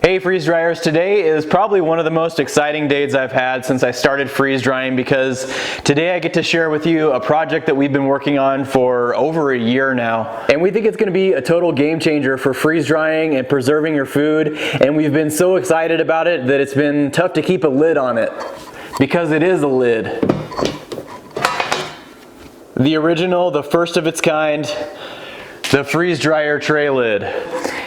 Hey freeze dryers, today is probably one of the most exciting days I've had since I started freeze drying, because today I get to share with you a project that we've been working on for over a year now. And we think it's going to be a total game changer for freeze drying and preserving your food. And we've been so excited about it that it's been tough to keep a lid on it, because it is a lid. The original, the first of its kind, the freeze dryer tray lid.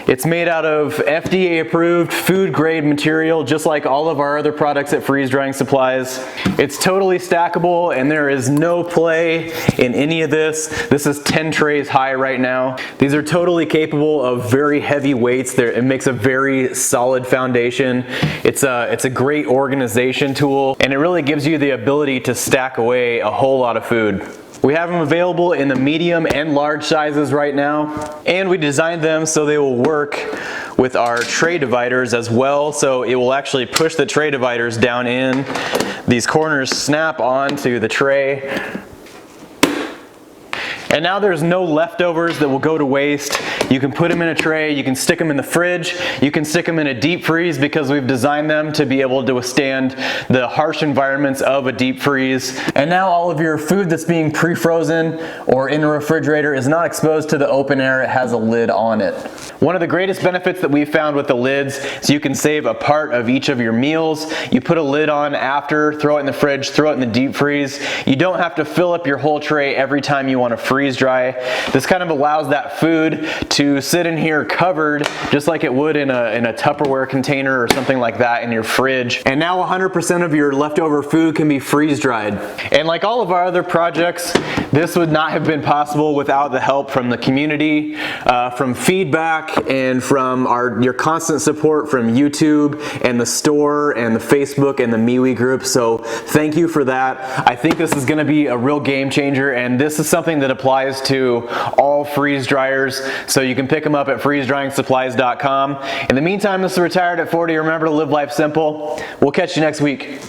It's made out of FDA approved food grade material, just like all of our other products at Freeze Drying Supplies. It's totally stackable and there is no play in any of this. This is 10 trays high right now. These are totally capable of very heavy weights. It makes a very solid foundation. It's a great organization tool, and it really gives you the ability to stack away a whole lot of food. We have them available in the medium and large sizes right now, and we designed them so they will work with our tray dividers as well. So it will actually push the tray dividers down in. These corners snap onto the tray. And now there's no leftovers that will go to waste. You can put them in a tray, you can stick them in the fridge, you can stick them in a deep freeze, because we've designed them to be able to withstand the harsh environments of a deep freeze. And now all of your food that's being pre-frozen or in a refrigerator is not exposed to the open air, it has a lid on it. One of the greatest benefits that we've found with the lids is you can save a part of each of your meals. You put a lid on after, throw it in the fridge, throw it in the deep freeze. You don't have to fill up your whole tray every time you want to freeze dry. This kind of allows that food to sit in here covered just like it would in a Tupperware container or something like that in your fridge. And now 100% of your leftover food can be freeze dried. And like all of our other projects, this would not have been possible without the help from the community, from feedback, and from your constant support from YouTube and the store and the Facebook and the MeWe group. So thank you for that. I think this is going to be a real game changer, and this is something that applies to all freeze dryers. So you can pick them up at freezedryingsupplies.com. In the meantime, this is Retired at 40. Remember to live life simple. We'll catch you next week.